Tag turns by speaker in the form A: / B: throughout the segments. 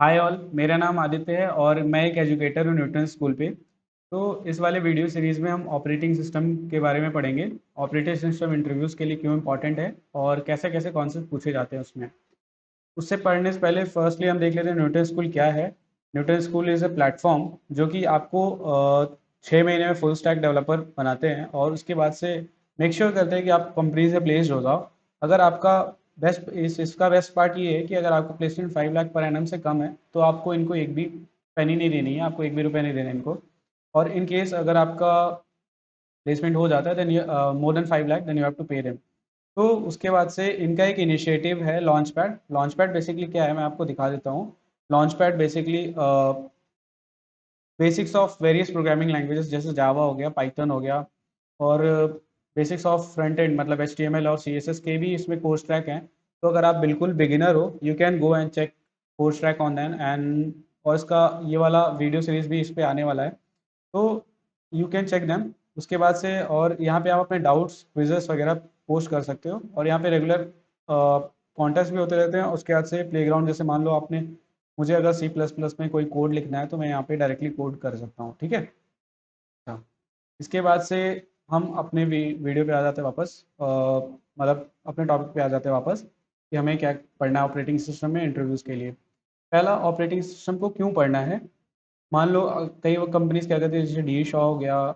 A: Hi all, मेरा नाम आदित्य है और मैं एक एजुकेटर हूँ न्यूटन स्कूल पे। तो इस वाले वीडियो सीरीज़ में हम ऑपरेटिंग सिस्टम के बारे में पढ़ेंगे। ऑपरेटिंग सिस्टम इंटरव्यूज़ के लिए क्यों इंपॉर्टेंट है और कैसे कैसे कॉन्सेप्ट पूछे जाते हैं उसमें। उससे पढ़ने से पहले फर्स्टली हम देख लेते हैं न्यूटन स्कूल क्या है। Newton school is a platform जो कि आपको 6 महीने में फुल स्टैक डेवलपर बनाते हैं और उसके बाद से मेक श्योर करते हैं कि आप कंपनी से प्लेस्ड हो जाओ। अगर आपका इसका बेस्ट पार्ट ये है कि अगर आपका प्लेसमेंट 5 लाख पर एनम से कम है तो आपको इनको एक भी पेनी नहीं देनी है, आपको एक भी रुपया नहीं देना इनको। और इन केस अगर आपका प्लेसमेंट हो जाता है then more than 5 lakh then you have to pay them. तो उसके बाद से इनका एक इनिशिएटिव है launch pad. Launch pad basically क्या है मैं आपको दिखा देता हूँ। Launch pad basically basics of various programming languages जैसे जावा हो गया, पाइथन हो गया, और बेसिक्स ऑफ फ्रंट एंड मतलब HTML और CSS के भी इसमें कोर्स ट्रैक हैं। तो अगर आप बिल्कुल बिगिनर हो you can go and check course track on then and, और इसका ये वाला वीडियो सीरीज भी इस पे आने वाला है। तो यू कैन चेक दैम। उसके बाद से और यहाँ पे आप अपने डाउट्स क्विजेस वगैरह पोस्ट कर सकते हो और यहाँ पे रेगुलर कॉन्टेस्ट भी होते रहते हैं। उसके बाद से प्लेग्राउंड, जैसे मान लो आपने मुझे अगर C++ में कोई कोड लिखना है तो मैं यहाँ पे डायरेक्टली कोड कर सकता हूँ, ठीक है। हाँ। इसके बाद से हम अपने वीडियो पे आ जाते हैं वापस, मतलब अपने टॉपिक पे आ जाते हैं वापस कि हमें क्या पढ़ना है ऑपरेटिंग सिस्टम में इंटरव्यूज़ के लिए। पहला, ऑपरेटिंग सिस्टम को क्यों पढ़ना है। मान लो कई वो कंपनीज क्या करती है, जैसे डी शॉ हो गया,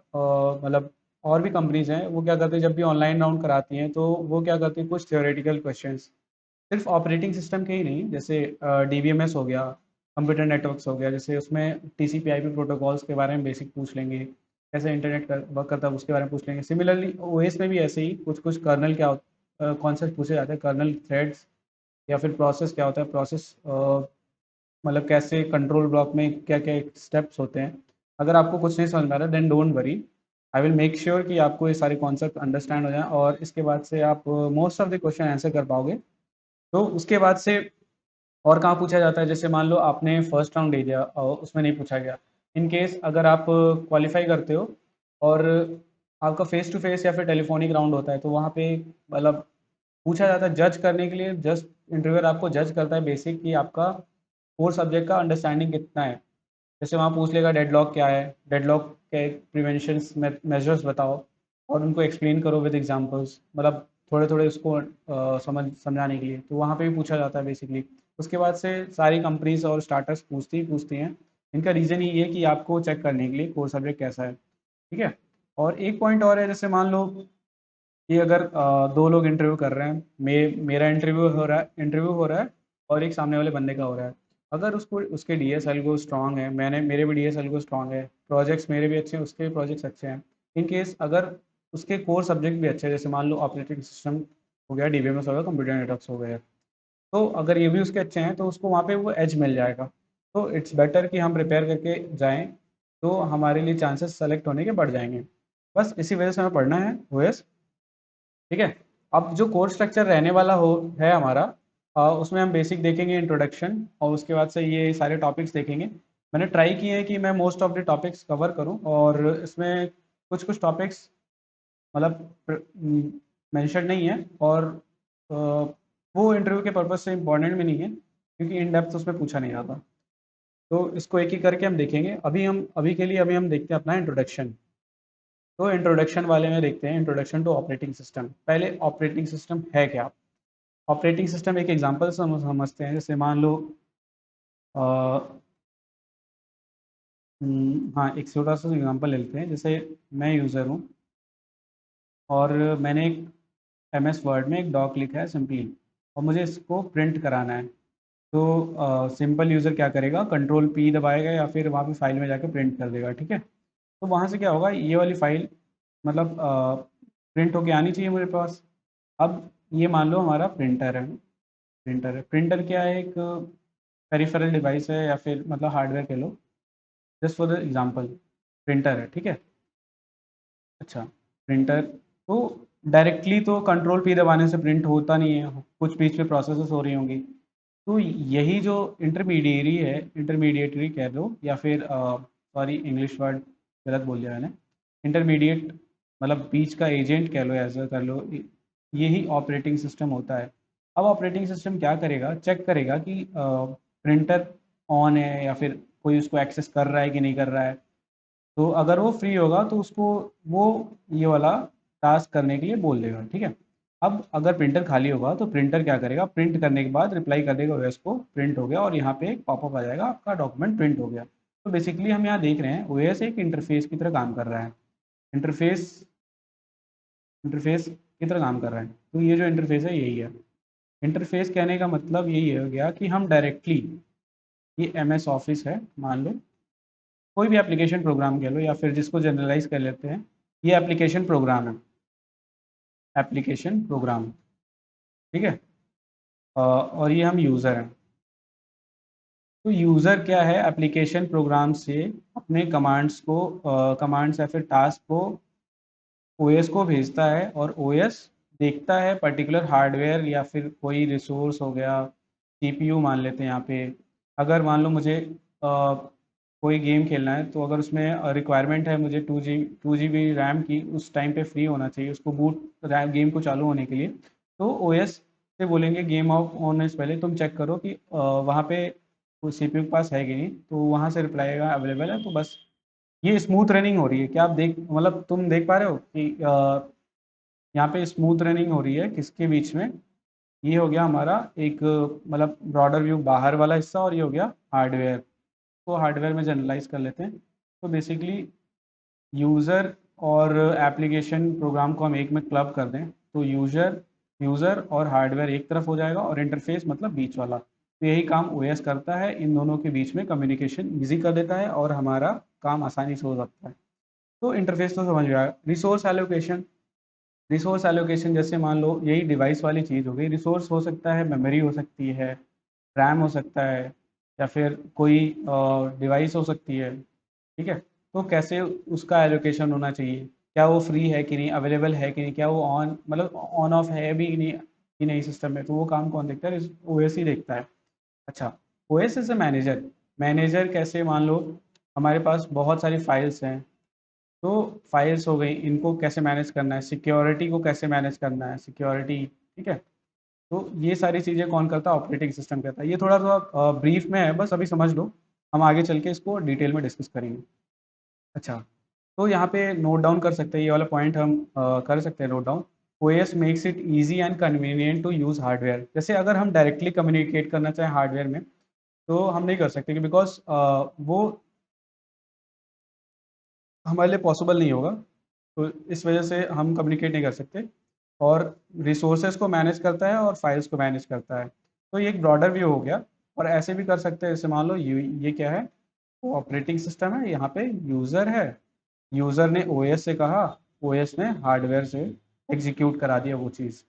A: मतलब और भी कंपनीज हैं, वो क्या करते हैं जब भी ऑनलाइन राउंड कराती हैं तो वो क्या करती है कुछ थ्योरेटिकल क्वेश्चंस सिर्फ ऑपरेटिंग सिस्टम के ही नहीं, जैसे DBMS हो गया, कंप्यूटर नेटवर्क्स हो गया, जैसे उसमें TCP/IP प्रोटोकॉल्स के बारे में बेसिक पूछ लेंगे, कैसे इंटरनेट वर्क करता है उसके बारे में पूछ लेंगे। सिमिलरली OS में भी ऐसे ही कुछ कुछ कर्नल क्या कॉन्सेप्ट पूछे जाते हैं, कर्नल थ्रेड्स, या फिर प्रोसेस क्या होता है, प्रोसेस मतलब कैसे कंट्रोल ब्लॉक में क्या क्या स्टेप्स होते हैं। अगर आपको कुछ नहीं समझ में आ रहा then don't worry, I will make sure कि आपको ये सारे कॉन्सेप्ट अंडरस्टैंड हो जाए और इसके बाद से आप most of the question answer कर पाओगे। तो उसके बाद से और कहाँ पूछा जाता है, जैसे मान लो आपने फर्स्ट राउंड दे दिया और उसमें नहीं पूछा गया। इन केस अगर आप क्वालिफाई करते हो और आपका फेस टू फेस या फिर टेलीफोनिक राउंड होता है तो वहाँ पे मतलब पूछा जाता है जज करने के लिए, जस्ट इंटरव्यूअर आपको जज करता है बेसिक कि आपका कोर सब्जेक्ट का अंडरस्टैंडिंग कितना है। जैसे वहाँ पूछ लेगा डेडलॉक क्या है, डेडलॉक के प्रिवेंशन मेजर्स बताओ और उनको एक्सप्लेन करो विद एग्जांपल्स, मतलब थोड़े थोड़े उसको समझाने के लिए। तो वहाँ पे भी पूछा जाता है बेसिकली। उसके बाद से सारी कंपनीज और स्टार्टअप्स पूछती ही पूछती हैं। इनका रीज़न ये है कि आपको चेक करने के लिए कोर सब्जेक्ट कैसा है, ठीक है। और एक पॉइंट और है, जैसे मान लो कि अगर दो लोग इंटरव्यू कर रहे हैं, मेरा इंटरव्यू हो रहा है और एक सामने वाले बंदे का हो रहा है। अगर उसको उसके DSL को स्ट्रांग है, मेरे भी DSL को स्ट्रांग है, प्रोजेक्ट्स मेरे भी अच्छे हैं, उसके भी प्रोजेक्ट्स अच्छे हैं। इन केस अगर उसके कोर सब्जेक्ट भी अच्छे हैं, जैसे मान लो ऑपरेटिंग सिस्टम हो गया, DBMS हो गया, कंप्यूटर नेटवर्क्स हो गए, तो अगर ये भी उसके अच्छे हैं तो उसको वहाँ पे वो एज मिल जाएगा। तो इट्स बेटर कि हम प्रिपेयर करके जाएं, तो हमारे लिए चांसेस सेलेक्ट होने के बढ़ जाएंगे। बस इसी वजह से हमें पढ़ना है OS, ठीक है। अब जो कोर्स स्ट्रक्चर रहने वाला हो है हमारा, उसमें हम बेसिक देखेंगे, इंट्रोडक्शन, और उसके बाद से ये सारे टॉपिक्स देखेंगे। मैंने ट्राई किए हैं कि मैं most of the topics cover करूं और इसमें कुछ कुछ टॉपिक्स मतलब मेंशन नहीं है, और वो इंटरव्यू के पर्पज से इम्पोर्टेंट भी नहीं है क्योंकि इन डेप्थ उसमें पूछा नहीं जाता। तो इसको एक एक करके हम देखेंगे। अभी के लिए अभी हम देखते हैं अपना इंट्रोडक्शन। तो इंट्रोडक्शन वाले में देखते हैं इंट्रोडक्शन टू ऑपरेटिंग सिस्टम। पहले ऑपरेटिंग सिस्टम है क्या। ऑपरेटिंग सिस्टम एक एग्जांपल से हम समझते हैं। जैसे मान लो हाँ, एक छोटा सा एग्जांपल ले लेते हैं। जैसे मैं यूज़र हूँ और मैंने एक MS वर्ड में एक डॉक लिखा है सिंपली, और मुझे इसको प्रिंट कराना है। तो सिंपल यूज़र क्या करेगा, Ctrl+P दबाएगा या फिर वहाँ पे फाइल में जाके प्रिंट कर देगा, ठीक है। तो वहाँ से क्या होगा, ये वाली फाइल मतलब प्रिंट होके आनी चाहिए मेरे पास। अब ये मान लो हमारा प्रिंटर क्या है, एक पेरिफेरल डिवाइस है या फिर मतलब हार्डवेयर कह लो, just for the example printer है, ठीक है। अच्छा, प्रिंटर तो डायरेक्टली तो Ctrl+P दबाने से प्रिंट होता नहीं है, कुछ बीच में प्रोसेसेस हो रही होंगी। तो यही जो इंटरमीडिएटरी कह लो, या फिर सॉरी इंग्लिश वर्ड गलत बोल दिया मैंने, इंटरमीडिएट मतलब बीच का एजेंट कह लो, ऐसा कर लो, यही ऑपरेटिंग सिस्टम होता है। अब ऑपरेटिंग सिस्टम क्या करेगा, चेक करेगा कि प्रिंटर ऑन है या फिर कोई उसको एक्सेस कर रहा है कि नहीं कर रहा है। तो अगर वो फ्री होगा तो उसको वो ये वाला टास्क करने के लिए बोल देगा, ठीक है। अब अगर प्रिंटर खाली होगा तो प्रिंटर क्या करेगा, प्रिंट करने के बाद रिप्लाई कर देगा ओएस को, प्रिंट हो गया, और यहाँ पे एक पॉपअप आ जाएगा, आपका डॉक्यूमेंट प्रिंट हो गया। तो बेसिकली हम यहाँ देख रहे हैं ओएस एक इंटरफेस की तरह काम कर रहा है, इंटरफेस इंटरफेस की तरह काम कर रहा है। तो ये जो इंटरफेस है यही है। इंटरफेस कहने का मतलब यही हो गया कि हम डायरेक्टली, ये एम एस ऑफिस है मान लो, कोई भी एप्लीकेशन प्रोग्राम कह लो, या फिर जिसको जनरलाइज कर लेते हैं, ये एप्लीकेशन प्रोग्राम है, एप्लीकेशन प्रोग्राम, ठीक है। और ये हम यूज़र हैं। तो यूज़र क्या है, एप्लीकेशन प्रोग्राम से अपने कमांड्स को, कमांड्स या फिर टास्क को ओएस को भेजता है, और ओएस देखता है पर्टिकुलर हार्डवेयर या फिर कोई रिसोर्स हो गया, सीपीयू मान लेते हैं यहाँ पे। अगर मान लो मुझे कोई गेम खेलना है, तो अगर उसमें रिक्वायरमेंट है मुझे 2 GB रैम की, उस टाइम पे फ्री होना चाहिए उसको, बूट रैम गेम को चालू होने के लिए। तो ओएस से बोलेंगे गेम ऑफ होने से पहले तुम चेक करो कि वहाँ पे सीपीयू के पास है कि नहीं, तो वहाँ से रिप्लाई आएगा अवेलेबल है, तो बस ये स्मूथ रनिंग हो रही है। क्या आप देख, मतलब तुम देख पा रहे हो कि यहाँ पे स्मूथ रनिंग हो रही है किसके बीच में, ये हो गया हमारा एक मतलब ब्रॉडर व्यू बाहर वाला हिस्सा, और ये हो गया हार्डवेयर। तो हार्डवेयर में जनरलाइज कर लेते हैं। तो बेसिकली यूज़र और एप्लीकेशन प्रोग्राम को हम एक में क्लब कर दें तो यूज़र यूज़र और हार्डवेयर एक तरफ हो जाएगा, और इंटरफेस मतलब बीच वाला। तो यही काम ओएस करता है, इन दोनों के बीच में कम्युनिकेशन ईजी कर देता है, और हमारा काम आसानी से हो सकता है। तो इंटरफेस तो समझ में आया। रिसोर्स एलोकेशन जैसे मान लो यही डिवाइस वाली चीज़ हो गई। रिसोर्स हो सकता है, मेमोरी हो सकती है, रैम हो सकता है, या फिर कोई डिवाइस हो सकती है, ठीक है। तो कैसे उसका एलोकेशन होना चाहिए, क्या वो फ्री है कि नहीं, अवेलेबल है कि नहीं, क्या वो ऑन मतलब ऑन ऑफ है भी कि नहीं सिस्टम में, तो वो काम कौन देखता है, ओएस ही देखता है। अच्छा, OS is a manager. Manager कैसे, मान लो हमारे पास बहुत सारी फाइल्स हैं, तो फाइल्स हो गई, इनको कैसे मैनेज करना है, सिक्योरिटी को कैसे मैनेज करना है, सिक्योरिटी, ठीक है। तो ये सारी चीज़ें कौन करता है, ऑपरेटिंग सिस्टम करता है। ये थोड़ा सा ब्रीफ में है, बस अभी समझ लो, हम आगे चल के इसको डिटेल में डिस्कस करेंगे। अच्छा, तो यहाँ पे नोट डाउन कर सकते हैं, ये वाला पॉइंट हम कर सकते हैं note down. OS makes it easy and convenient to use hardware. जैसे अगर हम डायरेक्टली कम्युनिकेट करना चाहें हार्डवेयर में, तो हम नहीं कर सकते, बिकॉज वो हमारे लिए पॉसिबल नहीं होगा। तो इस वजह से हम कम्युनिकेट नहीं कर सकते। और रिसोर्सेज को मैनेज करता है और फाइल्स को मैनेज करता है। तो ये एक ब्रॉडर व्यू हो गया। और ऐसे भी कर सकते हैं, जैसे मान लो ये क्या है, ऑपरेटिंग सिस्टम है, यहाँ पे यूज़र है, यूज़र ने ओएस से कहा, ओएस ने हार्डवेयर से एग्जीक्यूट करा दिया वो चीज़।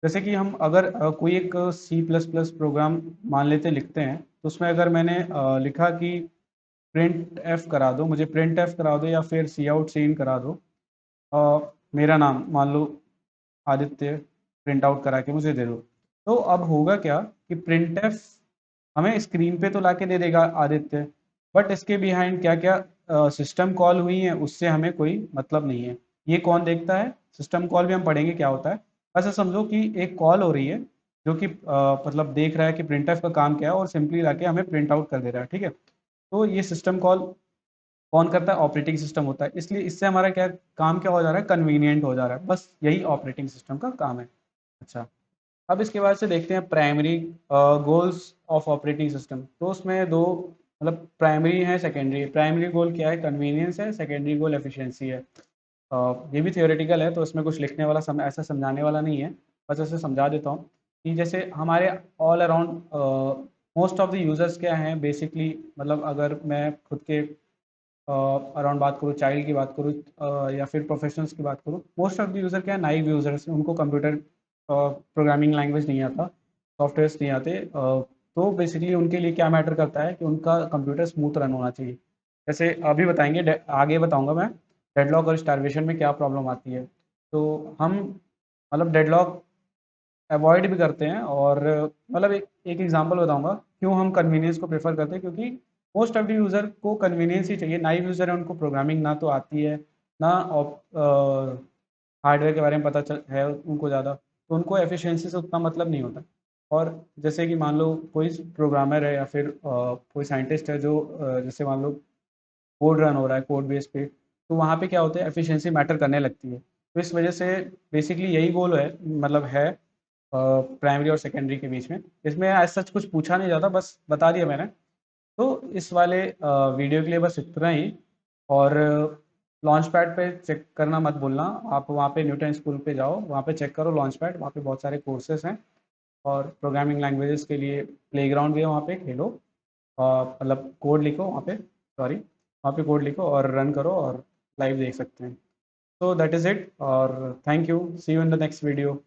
A: जैसे कि हम अगर कोई एक सी प्लस प्लस प्रोग्राम मान लेते लिखते हैं, तो उसमें अगर मैंने लिखा कि प्रिंट एफ करा दो, मुझे प्रिंट एफ करा दो, या फिर सी आउट सीन करा दो, मेरा नाम मान लो आदित्य, प्रिंट आउट करा के मुझे दे दो। तो अब होगा क्या कि प्रिंट एफ हमें स्क्रीन पे तो लाके दे देगा आदित्य, बट इसके बिहाइंड क्या क्या सिस्टम कॉल हुई है उससे हमें कोई मतलब नहीं है। ये कौन देखता है, सिस्टम कॉल भी हम पढ़ेंगे क्या होता है। ऐसा समझो कि एक कॉल हो रही है, जो कि मतलब देख रहा है कि प्रिंट एफ का काम क्या है, और सिंपली लाके हमें प्रिंट आउट कर दे रहा है, ठीक है। तो ये सिस्टम कॉल कौन करता है, ऑपरेटिंग सिस्टम होता है। इसलिए इससे हमारा क्या काम क्या हो जा रहा है, कन्वीनियंट हो जा रहा है, बस यही ऑपरेटिंग सिस्टम का काम है। अच्छा, अब इसके बाद से देखते हैं primary goals of operating system. तो उसमें दो मतलब प्राइमरी है, सेकेंडरी। प्राइमरी गोल क्या है, कन्वीनियंस है, सेकेंडरी गोल एफिशिएंसी है। ये भी थियोरेटिकल है, तो इसमें कुछ लिखने वाला ऐसा समझाने वाला नहीं है, बस ऐसे समझा देता हूँ कि जैसे हमारे all around most of the users क्या हैं बेसिकली, मतलब अगर मैं खुद के अराउंड बात करूँ, चाइल्ड की बात करूँ, या फिर प्रोफेशनल्स की बात करूँ, मोस्ट ऑफ द यूज़र क्या है, नाइव यूज़र्स, उनको कंप्यूटर प्रोग्रामिंग लैंग्वेज नहीं आता, सॉफ्टवेयर्स नहीं आते। तो बेसिकली उनके लिए क्या मैटर करता है कि उनका कंप्यूटर स्मूथ रन होना चाहिए। जैसे अभी बताएंगे, आगे बताऊंगा मैं डेडलॉक और स्टारवेशन में क्या प्रॉब्लम आती है। तो हम मतलब डेडलॉक अवॉइड भी करते हैं, और मतलब एक एग्जांपल बताऊंगा क्यों हम कन्वीनियंस को प्रेफर करते हैं, क्योंकि मोस्ट ऑफ द यूज़र को कन्वीनियंस ही चाहिए। नाइव यूज़र है, उनको प्रोग्रामिंग ना तो आती है, ना हार्डवेयर के बारे में पता चल है उनको ज़्यादा, तो उनको एफिशिएंसी से उतना मतलब नहीं होता। और जैसे कि मान लो कोई प्रोग्रामर है या फिर कोई साइंटिस्ट है जो जैसे मान लो कोड रन हो रहा है कोड बेस पे, तो वहाँ पे क्या होता है, एफिशिएंसी मैटर करने लगती है। तो इस वजह से बेसिकली यही गोल है, मतलब है प्राइमरी और सेकेंडरी के बीच में। इसमें आज सच कुछ पूछा नहीं जाता, बस बता दिया मैंने। तो इस वाले वीडियो के लिए बस इतना ही। और लॉन्च पैड पे चेक करना मत भूलना, आप वहाँ पे न्यूटन स्कूल पे जाओ, वहाँ पे चेक करो लॉन्च पैड, वहाँ पे बहुत सारे कोर्सेज हैं। और प्रोग्रामिंग लैंग्वेजेस के लिए प्लेग्राउंड भी है, वहाँ पे खेलो, मतलब कोड लिखो वहाँ पे, सॉरी, वहाँ पे कोड लिखो और रन करो और लाइव देख सकते हैं। तो दैट इज़ इट, और thank you, see you in the next video.